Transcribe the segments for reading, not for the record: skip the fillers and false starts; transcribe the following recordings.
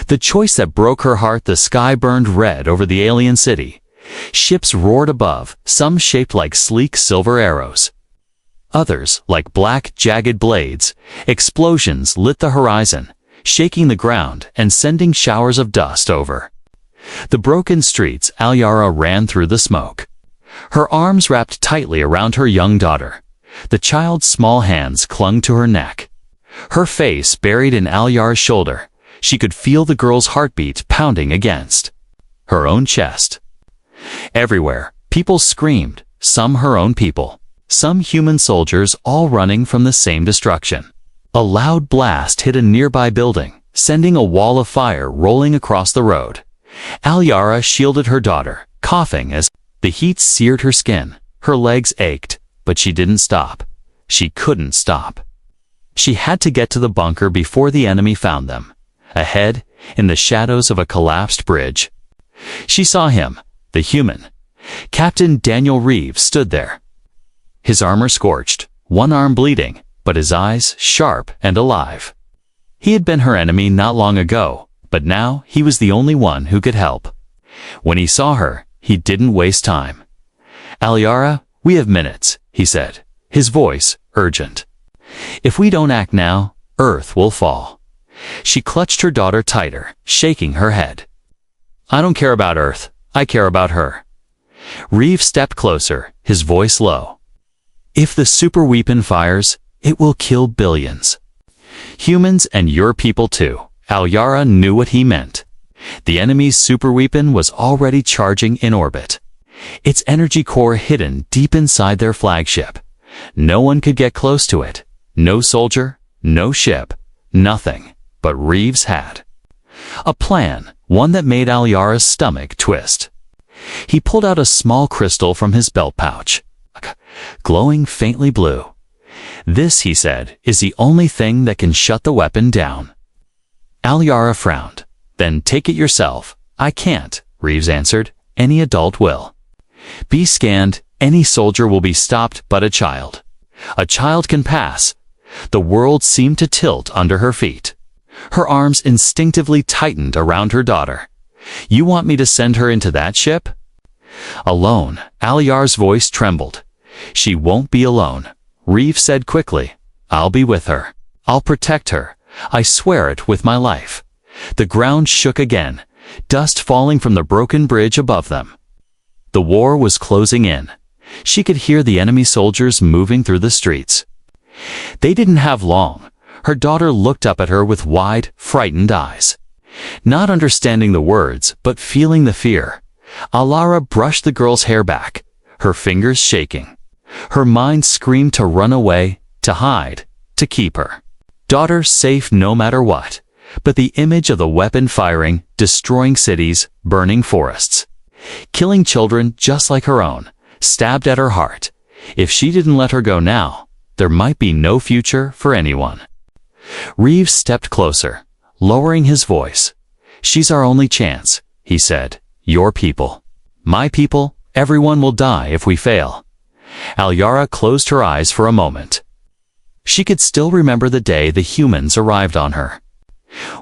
The choice that broke her heart. The sky burned red over the alien city. Ships roared above, some shaped like sleek silver arrows. Others, like black, jagged blades. Explosions lit the horizon, shaking the ground and sending showers of dust over. The broken streets. Alyara ran through the smoke. Her arms wrapped tightly around her young daughter. The child's small hands clung to her neck. Her face buried in Alyara's shoulder. She could feel the girl's heartbeat pounding against her own chest. Everywhere, people screamed, some her own people, some human soldiers, all running from the same destruction. A loud blast hit a nearby building, sending a wall of fire rolling across the road. Alyara shielded her daughter, coughing as the heat seared her skin. Her legs ached, but she didn't stop. She couldn't stop. She had to get to the bunker before the enemy found them. Ahead, in the shadows of a collapsed bridge, she saw him, the human. Captain Daniel Reeves stood there. His armor scorched, one arm bleeding, but his eyes sharp and alive. He had been her enemy not long ago, but now he was the only one who could help. When he saw her, he didn't waste time. "Alyara, we have minutes," he said, his voice urgent. "If we don't act now, Earth will fall." She clutched her daughter tighter, shaking her head. "I don't care about Earth. I care about her." Reeves stepped closer, his voice low. "If the superweapon fires, it will kill billions. Humans and your people too." Alyara knew what he meant. The enemy's superweapon was already charging in orbit, its energy core hidden deep inside their flagship. No one could get close to it. No soldier, no ship, nothing. But Reeves had a plan, one that made Alyara's stomach twist. He pulled out a small crystal from his belt pouch, glowing faintly blue. "This," he said, "is the only thing that can shut the weapon down." Alyara frowned. "Then take it yourself." "I can't," Reeves answered. "Any adult will be scanned. Any soldier will be stopped, but a child. A child can pass." The world seemed to tilt under her feet. Her arms instinctively tightened around her daughter. "You want me to send her into that ship?" "Alone." Alyara's voice trembled. "She won't be alone," Reeves said quickly. "I'll be with her. I'll protect her. I swear it with my life." The ground shook again, dust falling from the broken bridge above them. The war was closing in. She could hear the enemy soldiers moving through the streets. They didn't have long. Her daughter looked up at her with wide, frightened eyes. Not understanding the words, but feeling the fear, Alyara brushed the girl's hair back, her fingers shaking. Her mind screamed to run away, to hide, to keep her daughter safe no matter what. But the image of the weapon firing, destroying cities, burning forests, killing children just like her own, stabbed at her heart. If she didn't let her go now, there might be no future for anyone. Reeves stepped closer, lowering his voice. "She's our only chance," he said. "Your people. My people. Everyone will die if we fail." Alyara closed her eyes for a moment. She could still remember the day the humans arrived on her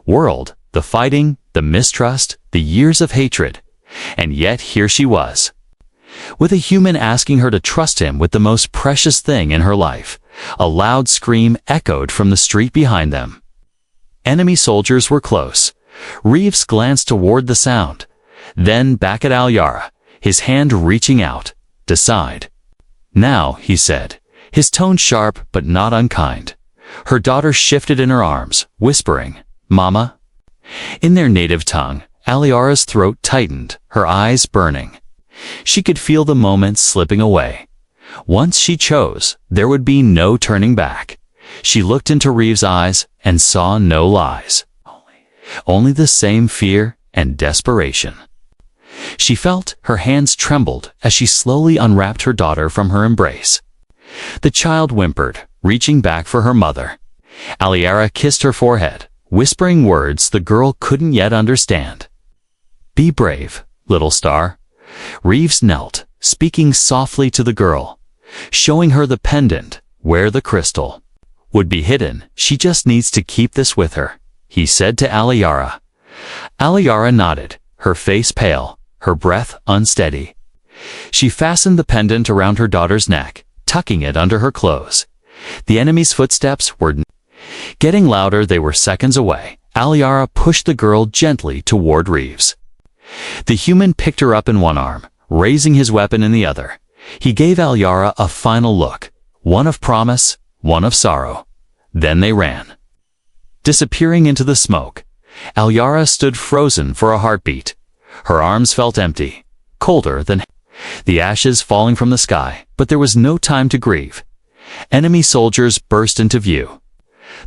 world, the fighting, the mistrust, the years of hatred. And yet here she was, with a human asking her to trust him with the most precious thing in her life. A loud scream echoed from the street behind them. Enemy soldiers were close. Reeves glanced toward the sound, then back at Alyara, his hand reaching out. "Decide." "Now," he said, his tone sharp but not unkind. Her daughter shifted in her arms, whispering, "Mama." In their native tongue, Alyara's throat tightened, her eyes burning. She could feel the moments slipping away. Once she chose, there would be no turning back. She looked into Reeves' eyes and saw no lies. Only the same fear and desperation. She felt her hands trembled as she slowly unwrapped her daughter from her embrace. The child whimpered, reaching back for her mother. Alyara kissed her forehead, whispering words the girl couldn't yet understand. "Be brave, little star." Reeves knelt, speaking softly to the girl, showing her the pendant, where the crystal would be hidden. "She just needs to keep this with her," he said to Alyara. Aliara nodded, her face pale, her breath unsteady. She fastened the pendant around her daughter's neck, tucking it under her clothes. The enemy's footsteps were getting louder. They were seconds away. Aliara pushed the girl gently toward Reeves. The human picked her up in one arm, raising his weapon in the other. He gave Aliara a final look, one of promise, one of sorrow. Then they ran. Disappearing into the smoke, Aliara stood frozen for a heartbeat. Her arms felt empty, colder than the ashes falling from the sky, but there was no time to grieve. Enemy soldiers burst into view.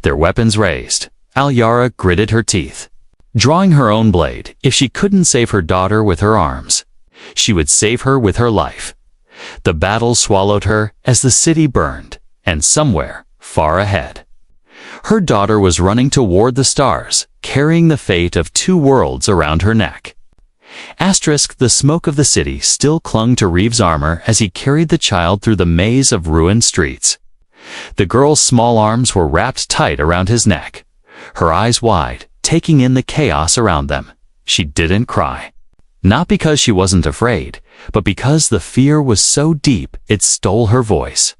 Their weapons raised. Aliara gritted her teeth. Drawing her own blade, if she couldn't save her daughter with her arms, she would save her with her life. The battle swallowed her as the city burned, and somewhere, far ahead, her daughter was running toward the stars, carrying the fate of two worlds around her neck. The smoke of the city still clung to Reeves' armor as he carried the child through the maze of ruined streets. The girl's small arms were wrapped tight around his neck, her eyes wide, taking in the chaos around them. She didn't cry. Not because she wasn't afraid, but because the fear was so deep it stole her voice.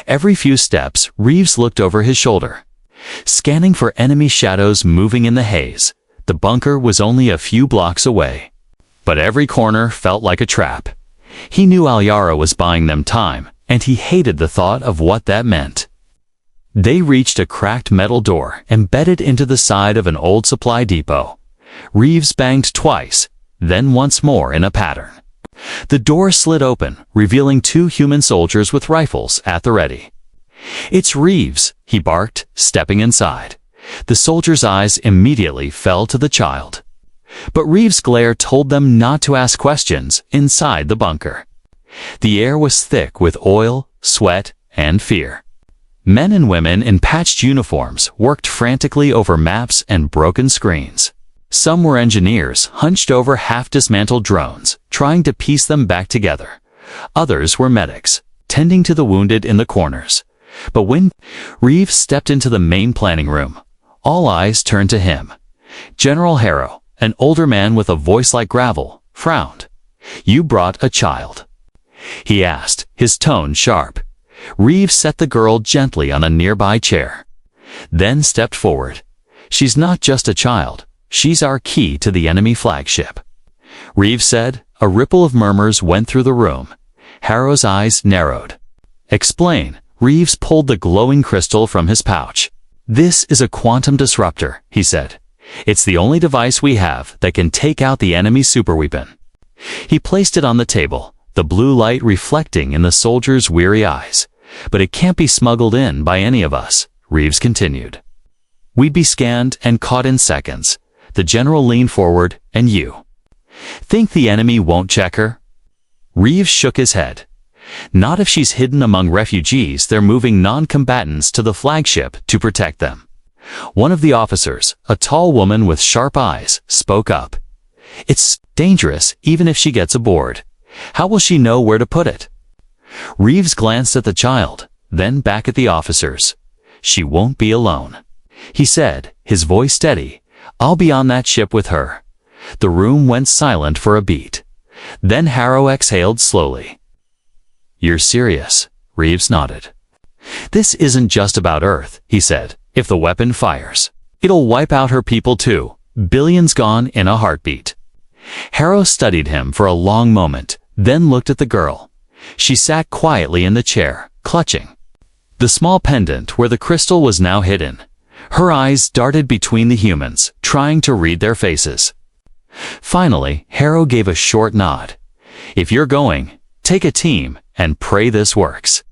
Every few steps, Reeves looked over his shoulder, scanning for enemy shadows moving in the haze. The bunker was only a few blocks away, but every corner felt like a trap. He knew Aliara was buying them time, and he hated the thought of what that meant. They reached a cracked metal door embedded into the side of an old supply depot. Reeves banged twice, then once more in a pattern. The door slid open, revealing two human soldiers with rifles at the ready. "It's Reeves," he barked, stepping inside. The soldiers' eyes immediately fell to the child. But Reeves' glare told them not to ask questions inside the bunker. The air was thick with oil, sweat, and fear. Men and women in patched uniforms worked frantically over maps and broken screens. Some were engineers hunched over half-dismantled drones, trying to piece them back together. Others were medics, tending to the wounded in the corners. But when Reeves stepped into the main planning room, all eyes turned to him. General Harrow, an older man with a voice like gravel, frowned. "You brought a child?" he asked, his tone sharp. Reeves set the girl gently on a nearby chair, then stepped forward. "She's not just a child. She's our key to the enemy flagship," Reeves said. A ripple of murmurs went through the room. Harrow's eyes narrowed. "Explain." Reeves pulled the glowing crystal from his pouch. "This is a quantum disruptor," he said. "It's the only device we have that can take out the enemy superweapon." He placed it on the table, the blue light reflecting in the soldier's weary eyes. "But it can't be smuggled in by any of us," Reeves continued. "We'd be scanned and caught in seconds." The general leaned forward. "And you think the enemy won't check her?" Reeves shook his head. "Not if she's hidden among refugees. They're moving non-combatants to the flagship to protect them." One of the officers, a tall woman with sharp eyes, spoke up. "It's dangerous even if she gets aboard. How will she know where to put it?" Reeves glanced at the child, then back at the officers. "She won't be alone," he said, his voice steady. "I'll be on that ship with her." The room went silent for a beat. Then Harrow exhaled slowly. "You're serious?" Reeves nodded. "This isn't just about Earth," he said. "If the weapon fires, it'll wipe out her people too. Billions gone in a heartbeat." Harrow studied him for a long moment, then looked at the girl. She sat quietly in the chair, clutching the small pendant where the crystal was now hidden. Her eyes darted between the humans, trying to read their faces. Finally, Harrow gave a short nod. "If you're going, take a team and pray this works."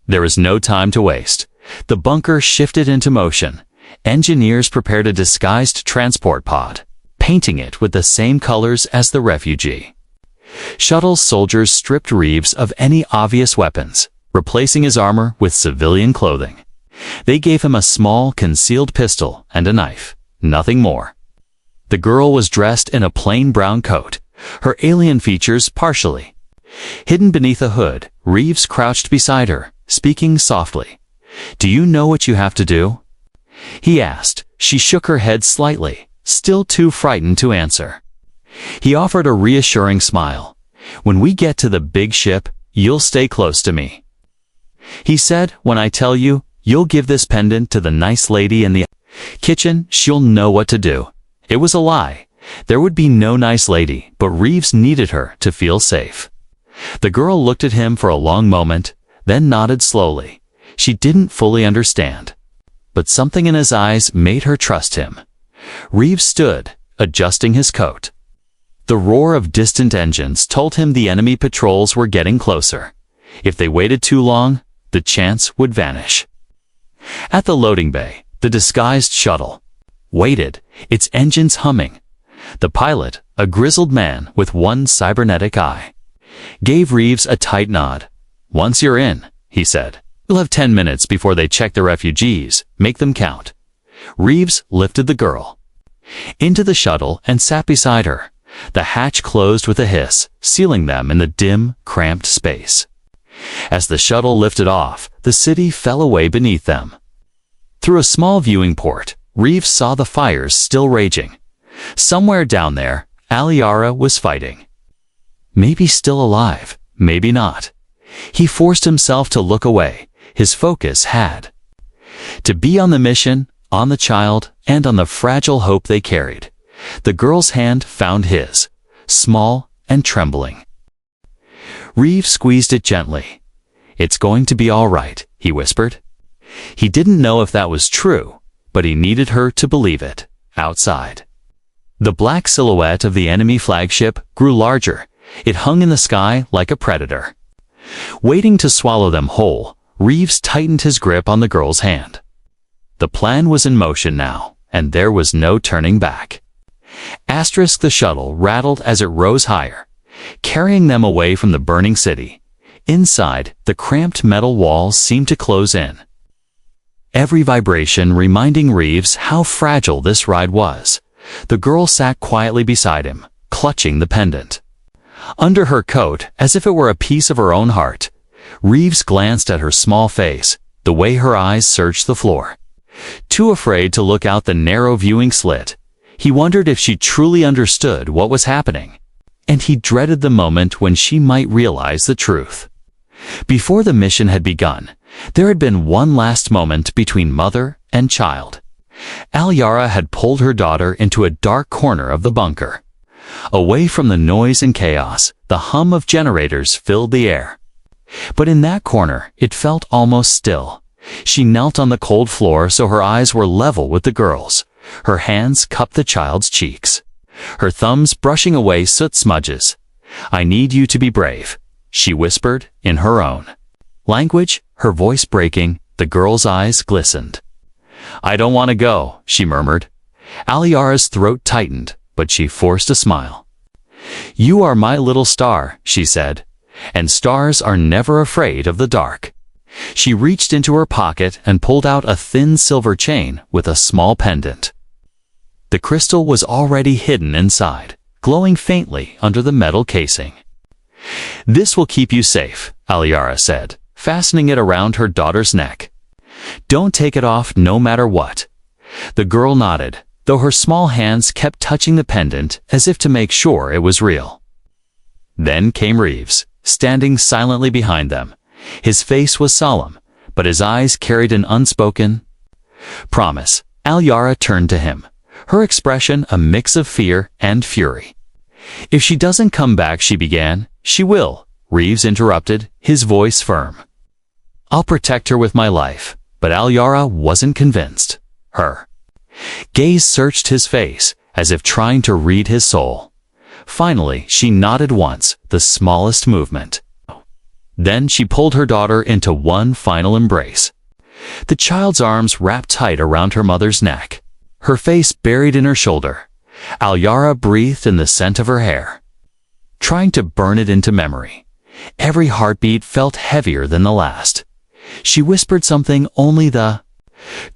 There was no time to waste. The bunker shifted into motion. Engineers prepared a disguised transport pod, painting it with the same colors as the refugee. Shuttle soldiers stripped Reeves of any obvious weapons, replacing his armor with civilian clothing. They gave him a small, concealed pistol and a knife, nothing more. The girl was dressed in a plain brown coat, her alien features partially hidden beneath a hood. Reeves crouched beside her, speaking softly. "Do you know what you have to do?" he asked. She shook her head slightly. still too frightened to answer. He offered a reassuring smile. "When we get to the big ship, you'll stay close to me." He said, "When I tell you, you'll give this pendant to the nice lady in the kitchen, she'll know what to do." It was a lie. There would be no nice lady, but Reeves needed her to feel safe. The girl looked at him for a long moment, then nodded slowly. She didn't fully understand, but something in his eyes made her trust him. Reeves stood, adjusting his coat. The roar of distant engines told him the enemy patrols were getting closer. If they waited too long, the chance would vanish. At the loading bay, the disguised shuttle waited, its engines humming. The pilot, a grizzled man with one cybernetic eye, gave Reeves a tight nod. "Once you're in," he said, "you'll have 10 minutes before they check the refugees. Make them count." Reeves lifted the girl into the shuttle and sat beside her. The hatch closed with a hiss, sealing them in the dim, cramped space. As the shuttle lifted off, the city fell away beneath them. Through a small viewing port, Reeves saw the fires still raging. Somewhere down there, Aliara was fighting. Maybe still alive, maybe not. He forced himself to look away. His focus had to be on the mission, on the child, and on the fragile hope they carried. The girl's hand found his, small and trembling. Reeves squeezed it gently. "It's going to be all right," he whispered. He didn't know if that was true, but he needed her to believe it. Outside, the black silhouette of the enemy flagship grew larger. It hung in the sky like a predator. Waiting to swallow them whole, Reeves tightened his grip on the girl's hand. The plan was in motion now, and there was no turning back. The shuttle rattled as it rose higher, carrying them away from the burning city. Inside, the cramped metal walls seemed to close in, every vibration reminding Reeves how fragile this ride was. The girl sat quietly beside him, clutching the pendant under her coat as if it were a piece of her own heart. Reeves glanced at her small face, the way her eyes searched the floor. Too afraid to look out the narrow viewing slit, he wondered if she truly understood what was happening, and he dreaded the moment when she might realize the truth. Before the mission had begun, there had been one last moment between mother and child. Aliara had pulled her daughter into a dark corner of the bunker. Away from the noise and chaos, the hum of generators filled the air. But in that corner, it felt almost still. She knelt on the cold floor so her eyes were level with the girl's. Her hands cupped the child's cheeks, her thumbs brushing away soot smudges. "I need you to be brave," she whispered in her own language, her voice breaking. The girl's eyes glistened. "I don't want to go," she murmured. Aliara's throat tightened, but she forced a smile. "You are my little star," she said, "and stars are never afraid of the dark." She reached into her pocket and pulled out a thin silver chain with a small pendant. The crystal was already hidden inside, glowing faintly under the metal casing. "This will keep you safe," Aliara said, fastening it around her daughter's neck. "Don't take it off no matter what." The girl nodded, though her small hands kept touching the pendant as if to make sure it was real. Then came Reeves, standing silently behind them. His face was solemn, but his eyes carried an unspoken promise. Aliara turned to him, her expression a mix of fear and fury. "If she doesn't come back," she began. "She will," Reeves interrupted, his voice firm. "I'll protect her with my life." But Aliara wasn't convinced. Her gaze searched his face, as if trying to read his soul. Finally, she nodded once, the smallest movement. Then she pulled her daughter into one final embrace. The child's arms wrapped tight around her mother's neck, her face buried in her shoulder. Aliara breathed in the scent of her hair, trying to burn it into memory. Every heartbeat felt heavier than the last. She whispered something only the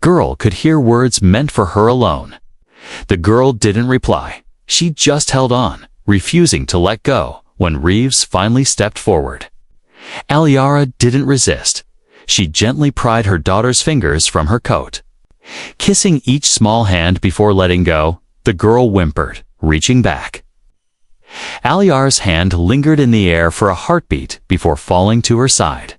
girl could hear, words meant for her alone. The girl didn't reply. She just held on, refusing to let go. When Reeves finally stepped forward, Aliara didn't resist. She gently pried her daughter's fingers from her coat, kissing each small hand before letting go. The girl whimpered, reaching back. Aliar's hand lingered in the air for a heartbeat before falling to her side.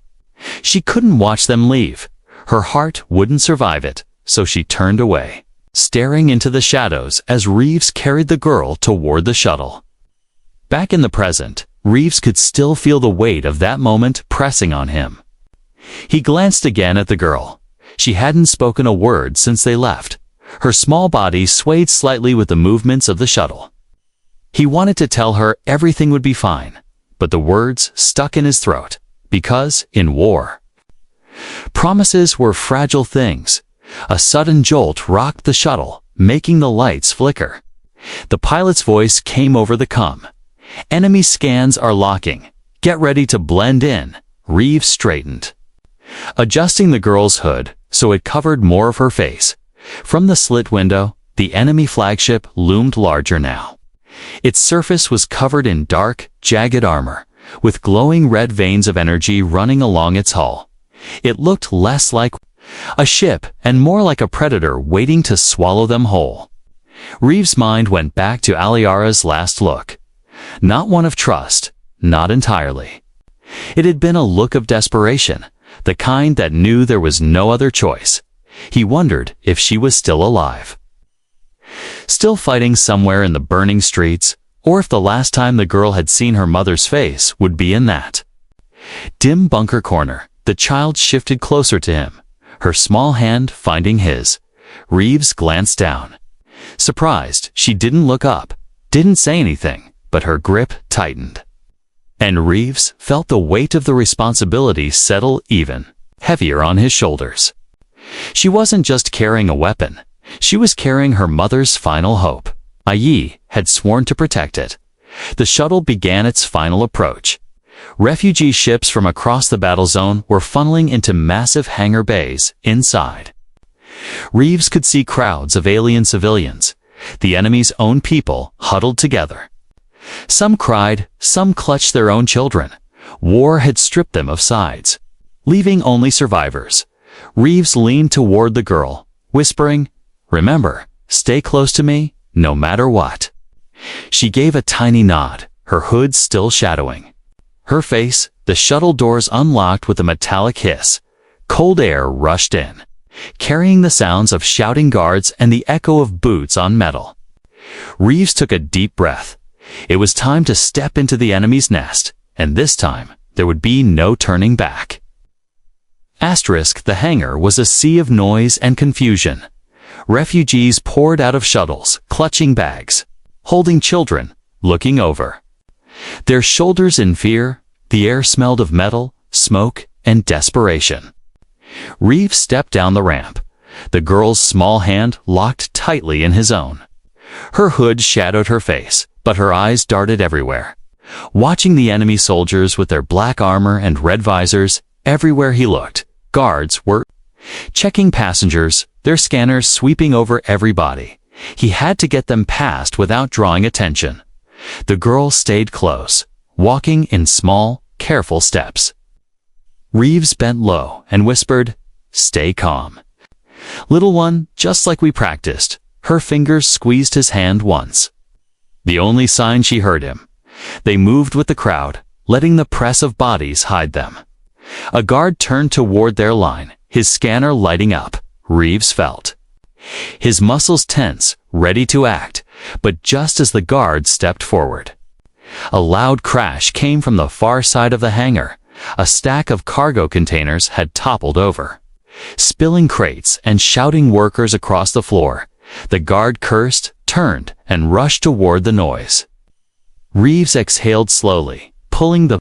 She couldn't watch them leave. Her heart wouldn't survive it, so she turned away, staring into the shadows as Reeves carried the girl toward the shuttle. Back in the present, Reeves could still feel the weight of that moment pressing on him. He glanced again at the girl. She hadn't spoken a word since they left. Her small body swayed slightly with the movements of the shuttle. He wanted to tell her everything would be fine, but the words stuck in his throat, because, in war, promises were fragile things. A sudden jolt rocked the shuttle, making the lights flicker. The pilot's voice came over the comm. "Enemy scans are locking. Get ready to blend in." Reeves straightened, adjusting the girl's hood so it covered more of her face. From the slit window, the enemy flagship loomed larger now. Its surface was covered in dark, jagged armor, with glowing red veins of energy running along its hull. It looked less like a ship and more like a predator waiting to swallow them whole. Reeves' mind went back to Aliara's last look. Not one of trust, not entirely. It had been a look of desperation, the kind that knew there was no other choice. He wondered if she was still alive, still fighting somewhere in the burning streets, or if the last time the girl had seen her mother's face would be in that dim bunker corner. The child shifted closer to him, her small hand finding his. Reeves glanced down. Surprised, she didn't look up, didn't say anything, but her grip tightened. And Reeves felt the weight of the responsibility settle even heavier on his shoulders. She wasn't just carrying a weapon. She was carrying her mother's final hope. Ai had sworn to protect it. The shuttle began its final approach. Refugee ships from across the battle zone were funneling into massive hangar bays inside. Reeves could see crowds of alien civilians, the enemy's own people, huddled together. Some cried, some clutched their own children. War had stripped them of sides, leaving only survivors. Reeves leaned toward the girl, whispering, "Remember, stay close to me, no matter what." She gave a tiny nod, her hood still shadowing her face. The shuttle doors unlocked with a metallic hiss. Cold air rushed in, carrying the sounds of shouting guards and the echo of boots on metal. Reeves took a deep breath. It was time to step into the enemy's nest, and this time there would be no turning back. The hangar was a sea of noise and confusion. Refugees poured out of shuttles, clutching bags, holding children, looking over their shoulders in fear. The air smelled of metal, smoke, and desperation. Reeves stepped down the ramp. The girl's small hand locked tightly in his own. Her hood shadowed her face, but her eyes darted everywhere, watching the enemy soldiers with their black armor and red visors. Everywhere he looked, guards were checking passengers, their scanners sweeping over every body. He had to get them past without drawing attention. The girl stayed close, walking in small, careful steps. Reeves bent low and whispered, "Stay calm, little one, just like we practiced." Her fingers squeezed his hand once. The only sign she heard him. They moved with the crowd, letting the press of bodies hide them. A guard turned toward their line, his scanner lighting up. Reeves felt his muscles tense, ready to act, but just as the guard stepped forward, a loud crash came from the far side of the hangar. A stack of cargo containers had toppled over, spilling crates and shouting workers across the floor. The guard cursed, turned, and rushed toward the noise. Reeves exhaled slowly, pulling the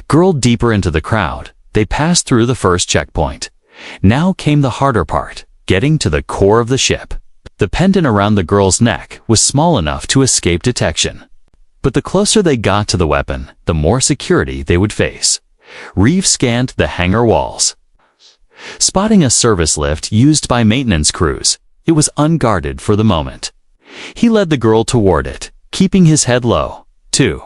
girl deeper into the crowd. They passed through the first checkpoint. Now came the harder part, getting to the core of the ship. The pendant around the girl's neck was small enough to escape detection. But the closer they got to the weapon, the more security they would face. Reeves scanned the hangar walls, spotting a service lift used by maintenance crews. It was unguarded for the moment. He led the girl toward it, keeping his head low. 2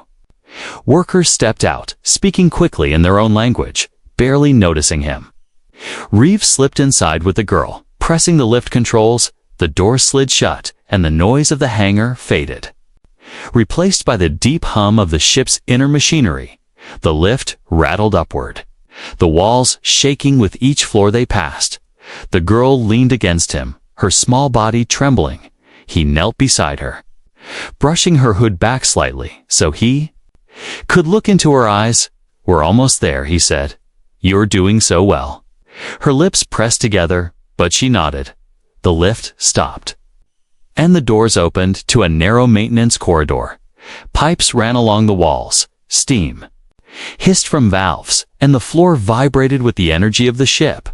workers stepped out, speaking quickly in their own language, barely noticing him. Reeves slipped inside with the girl, pressing the lift controls. The door slid shut, and the noise of the hangar faded. Replaced by the deep hum of the ship's inner machinery, the lift rattled upward, the walls shaking with each floor they passed. The girl leaned against him, her small body trembling. He knelt beside her, brushing her hood back slightly so he could look into her eyes. "We're almost there," he said. "You're doing so well." Her lips pressed together, but she nodded. The lift stopped, and the doors opened to a narrow maintenance corridor. Pipes ran along the walls, steam hissed from valves, and the floor vibrated with the energy of the ship.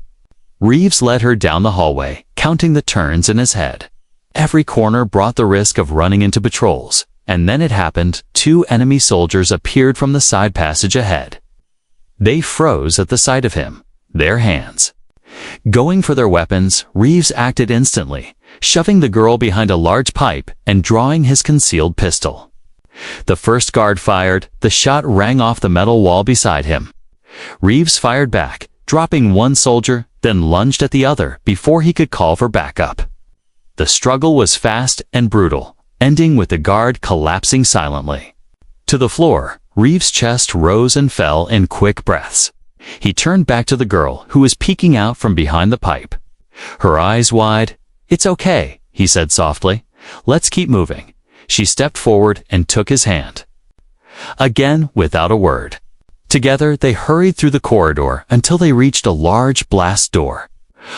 Reeves led her down the hallway, counting the turns in his head. Every corner brought the risk of running into patrols, and then it happened. 2 enemy soldiers appeared from the side passage ahead. They froze at the sight of him, their hands going for their weapons. Reeves acted instantly, shoving the girl behind a large pipe and drawing his concealed pistol. The first guard fired. The shot rang off the metal wall beside him. Reeves fired back, dropping one soldier, then lunged at the other before he could call for backup. The struggle was fast and brutal, ending with the guard collapsing silently to the floor. Reeves' chest rose and fell in quick breaths. He turned back to the girl, who was peeking out from behind the pipe, her eyes wide. "It's okay," he said softly. "Let's keep moving." She stepped forward and took his hand. Again, without a word. Together, they hurried through the corridor until they reached a large blast door.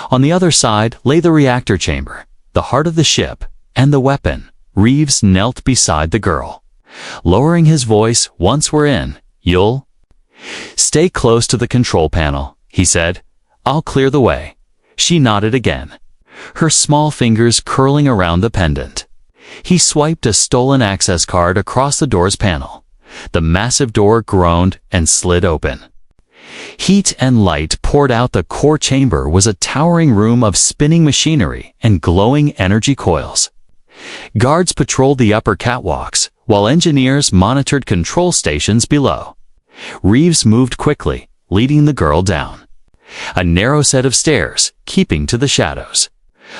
On the other side lay the reactor chamber, the heart of the ship, and the weapon. Reeves knelt beside the girl, lowering his voice. "Once we're in, you'll stay close to the control panel," he said. "I'll clear the way." She nodded again, her small fingers curling around the pendant. He swiped a stolen access card across the door's panel. The massive door groaned and slid open. Heat and light poured out. The core chamber was a towering room of spinning machinery and glowing energy coils. Guards patrolled the upper catwalks, while engineers monitored control stations below. Reeves moved quickly, leading the girl down a narrow set of stairs, keeping to the shadows.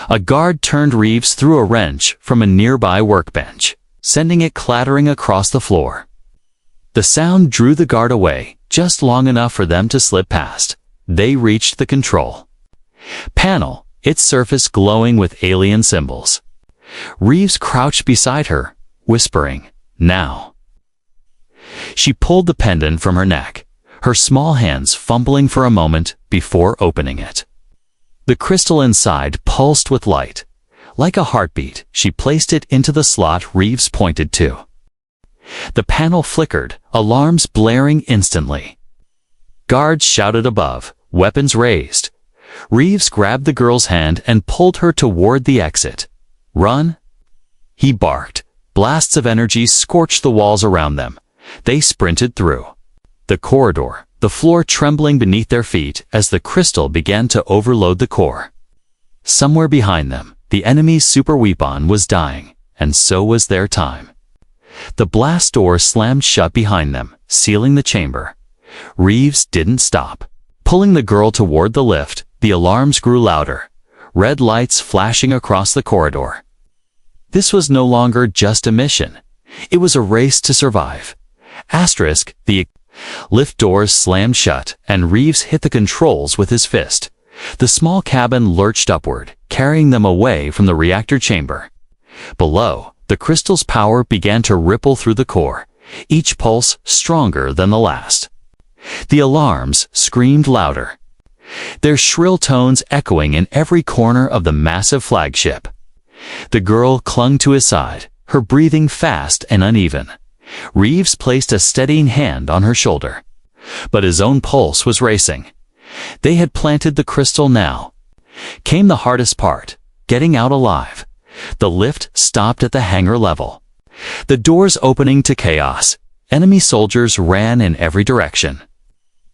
A guard turned. Reeves threw a wrench from a nearby workbench, sending it clattering across the floor. The sound drew the guard away, just long enough for them to slip past. They reached the control panel, its surface glowing with alien symbols. Reeves crouched beside her, whispering, "Now." She pulled the pendant from her neck, her small hands fumbling for a moment before opening it. The crystal inside pulsed with light. Like a heartbeat, she placed it into the slot Reeves pointed to. The panel flickered, alarms blaring instantly. Guards shouted above, weapons raised. Reeves grabbed the girl's hand and pulled her toward the exit. "Run!" he barked. Blasts of energy scorched the walls around them. They sprinted through the corridor, the floor trembling beneath their feet as the crystal began to overload the core. Somewhere behind them, the enemy's super weapon was dying, and so was their time. The blast door slammed shut behind them, sealing the chamber. Reeves didn't stop. Pulling the girl toward the lift, the alarms grew louder, red lights flashing across the corridor. This was no longer just a mission. It was a race to survive. The lift doors slammed shut, and Reeves hit the controls with his fist. The small cabin lurched upward, carrying them away from the reactor chamber. Below, the crystal's power began to ripple through the core, each pulse stronger than the last. The alarms screamed louder, their shrill tones echoing in every corner of the massive flagship. The girl clung to his side, her breathing fast and uneven. Reeves placed a steadying hand on her shoulder, but his own pulse was racing. They had planted the crystal. Now came the hardest part, getting out alive. The lift stopped at the hangar level, the doors opening to chaos. Enemy soldiers ran in every direction,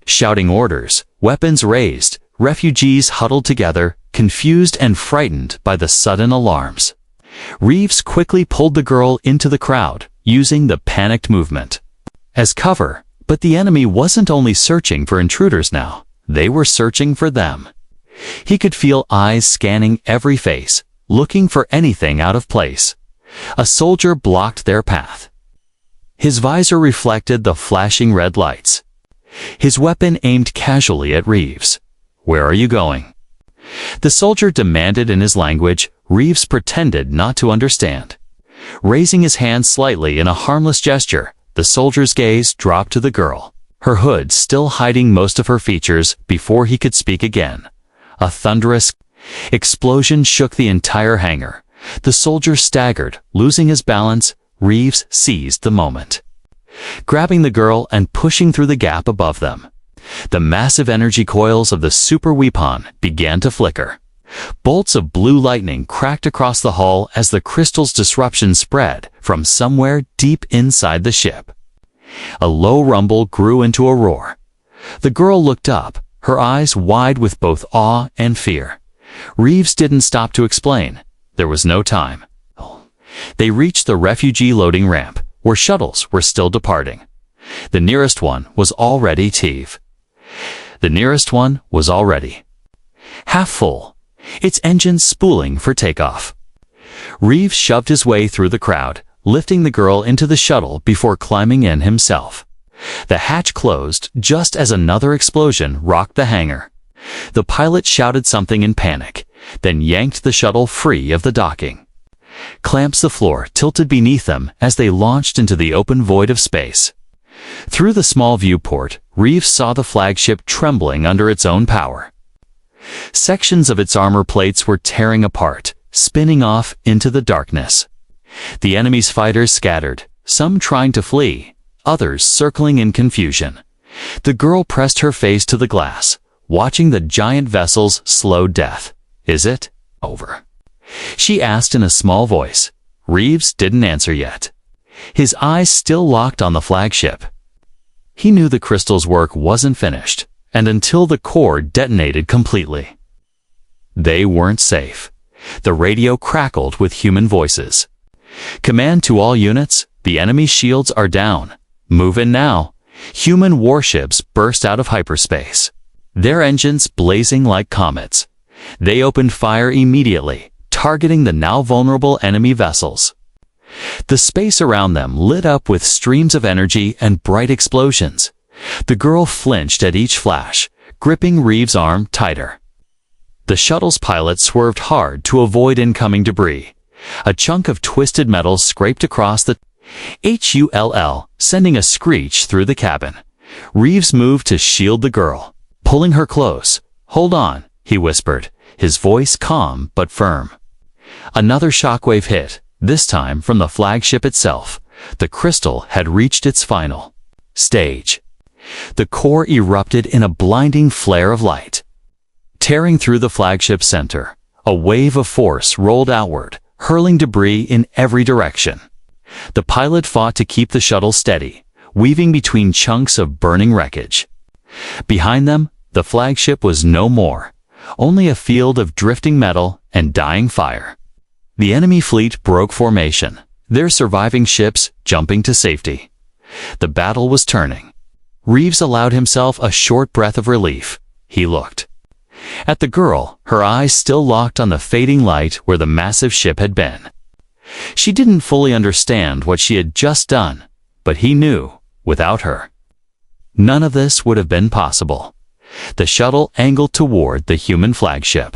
shouting orders, weapons raised. Refugees huddled together, confused and frightened by the sudden alarms. Reeves quickly pulled the girl into the crowd, using the panicked movement as cover. But the enemy wasn't only searching for intruders now, they were searching for them. He could feel eyes scanning every face, looking for anything out of place. A soldier blocked their path. His visor reflected the flashing red lights. His weapon aimed casually at Reeves. "Where are you going?" The soldier demanded in his language. Reeves pretended not to understand. Raising his hand slightly in a harmless gesture, the soldier's gaze dropped to the girl, her hood still hiding most of her features before he could speak again. A thunderous explosion shook the entire hangar. The soldier staggered, losing his balance. Reeves seized the moment, grabbing the girl and pushing through the gap above them. The massive energy coils of the super weapon began to flicker. Bolts of blue lightning cracked across the hull as the crystal's disruption spread from somewhere deep inside the ship. A low rumble grew into a roar. The girl looked up, her eyes wide with both awe and fear. Reeves didn't stop to explain. There was no time. They reached the refugee loading ramp, where shuttles were still departing. The nearest one was already half full, its engines spooling for takeoff. Reeves shoved his way through the crowd, lifting the girl into the shuttle before climbing in himself. The hatch closed just as another explosion rocked the hangar. The pilot shouted something in panic, then yanked the shuttle free of the docking. Clamps the floor tilted beneath them as they launched into the open void of space. Through the small viewport, Reeves saw the flagship trembling under its own power. Sections of its armor plates were tearing apart, spinning off into the darkness. The enemy's fighters scattered, some trying to flee, others circling in confusion. The girl pressed her face to the glass, watching the giant vessel's slow death. "Is it over?" she asked in a small voice. Reeves didn't answer yet, his eyes still locked on the flagship. He knew the crystal's work wasn't finished, and until the core detonated completely, they weren't safe. The radio crackled with human voices. "Command to all units, the enemy shields are down. Move in now." Human warships burst out of hyperspace, their engines blazing like comets. They opened fire immediately, targeting the now vulnerable enemy vessels. The space around them lit up with streams of energy and bright explosions. The girl flinched at each flash, gripping Reeves' arm tighter. The shuttle's pilot swerved hard to avoid incoming debris. A chunk of twisted metal scraped across the hull, sending a screech through the cabin. Reeves moved to shield the girl, pulling her close. "Hold on," he whispered, his voice calm but firm. Another shockwave hit, this time from the flagship itself. The crystal had reached its final stage. The core erupted in a blinding flare of light. Tearing through the flagship's center, a wave of force rolled outward, hurling debris in every direction. The pilot fought to keep the shuttle steady, weaving between chunks of burning wreckage. Behind them, the flagship was no more, only a field of drifting metal and dying fire. The enemy fleet broke formation, their surviving ships jumping to safety. The battle was turning. Reeves allowed himself a short breath of relief. He looked at the girl, her eyes still locked on the fading light where the massive ship had been. She didn't fully understand what she had just done, but he knew, without her, none of this would have been possible. The shuttle angled toward the human flagship.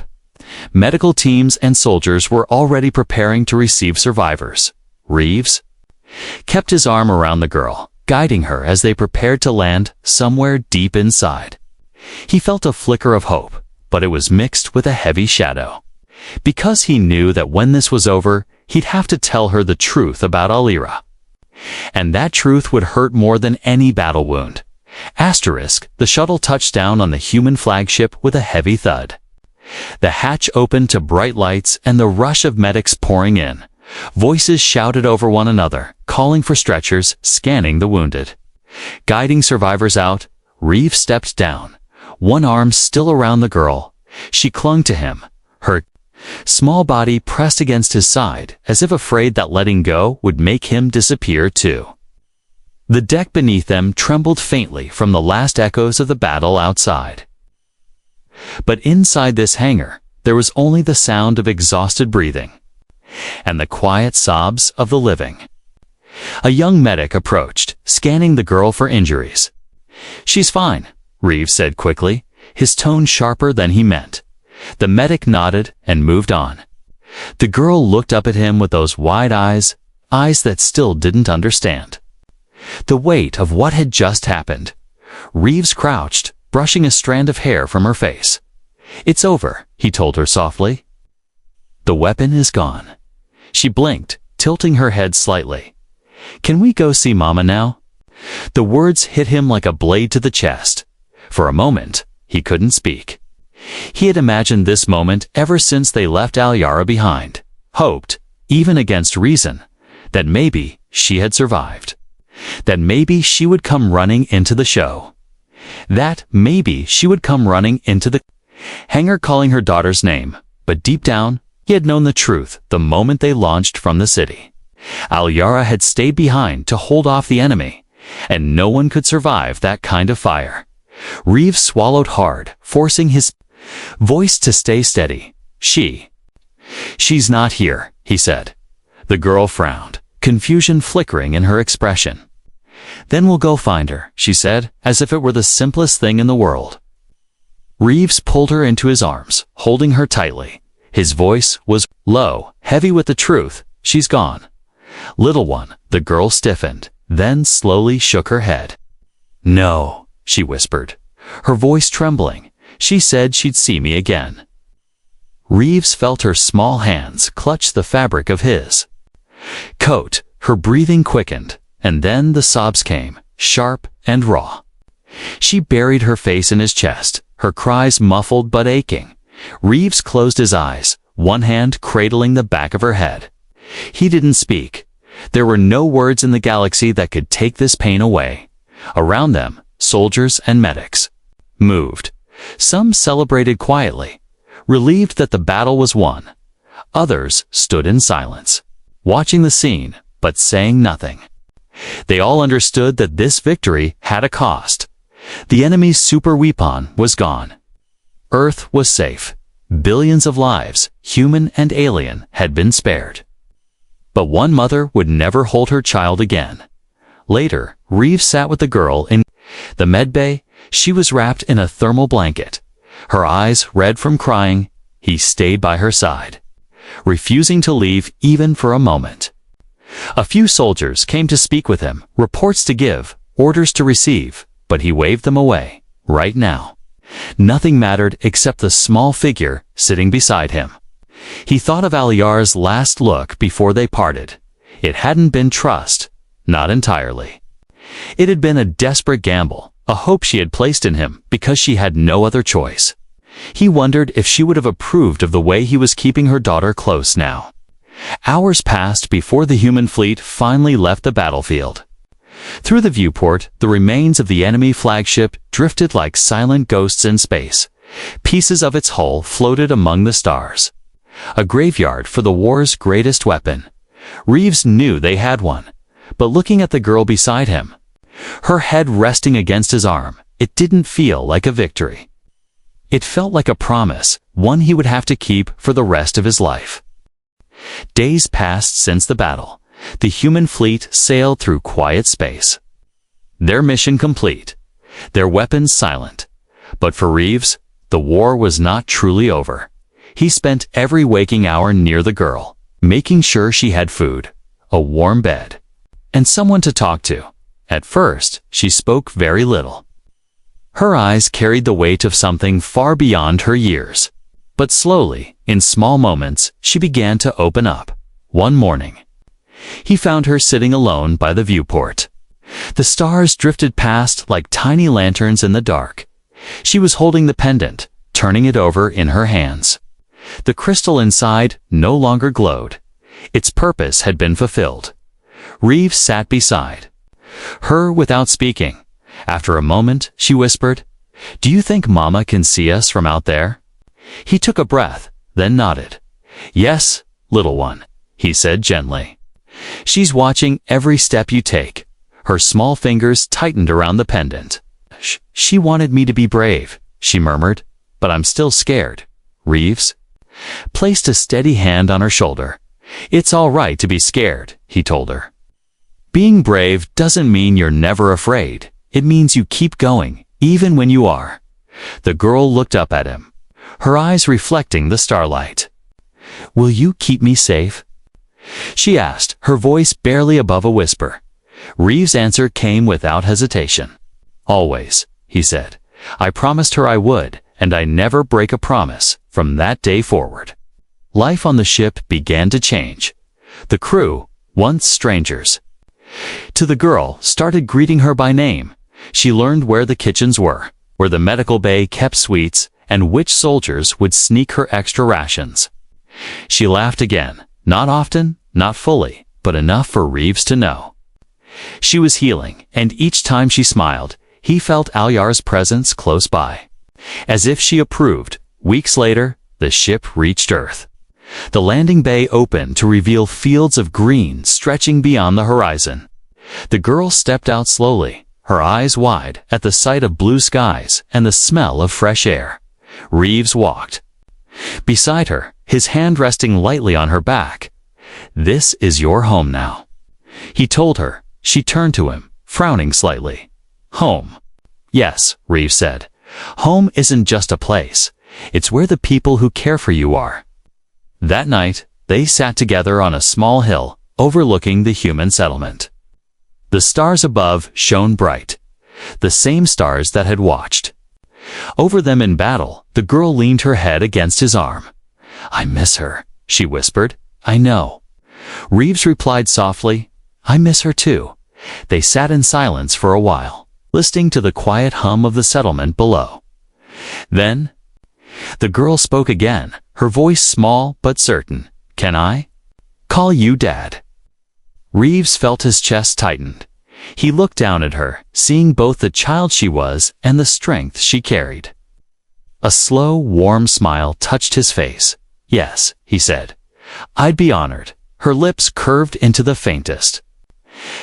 Medical teams and soldiers were already preparing to receive survivors. Reeves kept his arm around the girl, guiding her as they prepared to land somewhere deep inside. He felt a flicker of hope, but it was mixed with a heavy shadow. Because he knew that when this was over, he'd have to tell her the truth about Alira. And that truth would hurt more than any battle wound. The shuttle touched down on the human flagship with a heavy thud. The hatch opened to bright lights and the rush of medics pouring in. Voices shouted over one another, calling for stretchers, scanning the wounded. Guiding survivors out, Reeves stepped down, one arm still around the girl. She clung to him, her small body pressed against his side, as if afraid that letting go would make him disappear too. The deck beneath them trembled faintly from the last echoes of the battle outside. But inside this hangar, there was only the sound of exhausted breathing and the quiet sobs of the living. A young medic approached, scanning the girl for injuries. "She's fine," Reeves said quickly, his tone sharper than he meant. The medic nodded and moved on. The girl looked up at him with those wide eyes that still didn't understand the weight of what had just happened. Reeves crouched, brushing a strand of hair from her face. "It's over," he told her softly. "The weapon is gone." She blinked, tilting her head slightly. "Can we go see Mama now?" The words hit him like a blade to the chest. For a moment, he couldn't speak. He had imagined this moment ever since they left Alyara behind, hoped, even against reason, that maybe she had survived. That maybe she would come running into the show. That maybe she would come running into the hangar calling her daughter's name, but deep down, he had known the truth the moment they launched from the city. Alyara had stayed behind to hold off the enemy, and no one could survive that kind of fire. Reeves swallowed hard, forcing his voice to stay steady. She's not here," he said. The girl frowned, confusion flickering in her expression. "Then we'll go find her," she said, as if it were the simplest thing in the world. Reeves pulled her into his arms, holding her tightly. His voice was low, heavy with the truth. "She's gone." "Little one," the girl stiffened, then slowly shook her head. "No," she whispered, her voice trembling. "She said she'd see me again." Reeves felt her small hands clutch the fabric of his coat. Her breathing quickened, and then the sobs came, sharp and raw. She buried her face in his chest, her cries muffled but aching. Reeves closed his eyes, one hand cradling the back of her head. He didn't speak. There were no words in the galaxy that could take this pain away. Around them, soldiers and medics moved. Some celebrated quietly, relieved that the battle was won. Others stood in silence, watching the scene, but saying nothing. They all understood that this victory had a cost. The enemy's super weapon was gone. Earth was safe. Billions of lives, human and alien, had been spared. But one mother would never hold her child again. Later, Reeves sat with the girl in the medbay. She was wrapped in a thermal blanket. Her eyes red from crying. He stayed by her side, refusing to leave even for a moment. A few soldiers came to speak with him, reports to give, orders to receive, but he waved them away. Right now, nothing mattered except the small figure sitting beside him. He thought of Alyara's last look before they parted. It hadn't been trust, not entirely. It had been a desperate gamble, a hope she had placed in him because she had no other choice. He wondered if she would have approved of the way he was keeping her daughter close now. Hours passed before the human fleet finally left the battlefield. Through the viewport, the remains of the enemy flagship drifted like silent ghosts in space. Pieces of its hull floated among the stars. A graveyard for the war's greatest weapon. Reeves knew they had one, but looking at the girl beside him, her head resting against his arm, it didn't feel like a victory. It felt like a promise, one he would have to keep for the rest of his life. Days passed since the battle. The human fleet sailed through quiet space. Their mission complete, their weapons silent. But for Reeves, the war was not truly over. He spent every waking hour near the girl, making sure she had food, a warm bed, and someone to talk to. At first, she spoke very little. Her eyes carried the weight of something far beyond her years. But slowly, in small moments, she began to open up. One morning, he found her sitting alone by the viewport. The stars drifted past like tiny lanterns in the dark. She was holding the pendant, turning it over in her hands. The crystal inside no longer glowed. Its purpose had been fulfilled. Reeves sat beside her without speaking. After a moment, she whispered, "Do you think Mama can see us from out there?" He took a breath, then nodded. "Yes, little one," he said gently. "She's watching every step you take." Her small fingers tightened around the pendant. She wanted me to be brave," she murmured, "but I'm still scared." "Reeves?" placed a steady hand on her shoulder. "It's all right to be scared," he told her. "Being brave doesn't mean you're never afraid. It means you keep going, even when you are." The girl looked up at him, her eyes reflecting the starlight. "Will you keep me safe?" she asked, her voice barely above a whisper. Reeves' answer came without hesitation. "Always," he said. "I promised her I would, and I never break a promise from that day forward." Life on the ship began to change. The crew, once strangers, to the girl, started greeting her by name. She learned where the kitchens were, where the medical bay kept sweets, and which soldiers would sneak her extra rations. She laughed again, not often, not fully, but enough for Reeves to know. She was healing, and each time she smiled, he felt Alyar's presence close by. As if she approved, weeks later, the ship reached Earth. The landing bay opened to reveal fields of green stretching beyond the horizon. The girl stepped out slowly, her eyes wide at the sight of blue skies and the smell of fresh air. Reeves walked beside her, his hand resting lightly on her back. "This is your home now," he told her. She turned to him, frowning slightly. "Home?" "Yes," Reeves said. "Home isn't just a place. It's where the people who care for you are." That night, they sat together on a small hill overlooking the human settlement. The stars above shone bright, the same stars that had watched over them in battle. The girl leaned her head against his arm. "I miss her," she whispered. "I know." Reeves replied softly, "I miss her too." They sat in silence for a while, listening to the quiet hum of the settlement below. Then, the girl spoke again, her voice small but certain. "Can I call you Dad?" Reeves felt his chest tightened. He looked down at her, seeing both the child she was and the strength she carried. A slow, warm smile touched his face. "Yes," he said. "I'd be honored." Her lips curved into the faintest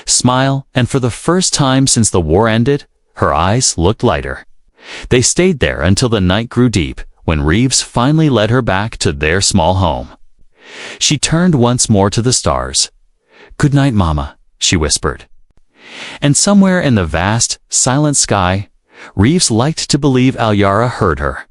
smile, and for the first time since the war ended, her eyes looked lighter. They stayed there until the night grew deep, when Reeves finally led her back to their small home. She turned once more to the stars. "Good night, Mama," she whispered. And somewhere in the vast, silent sky, Reeves liked to believe Alyara heard her.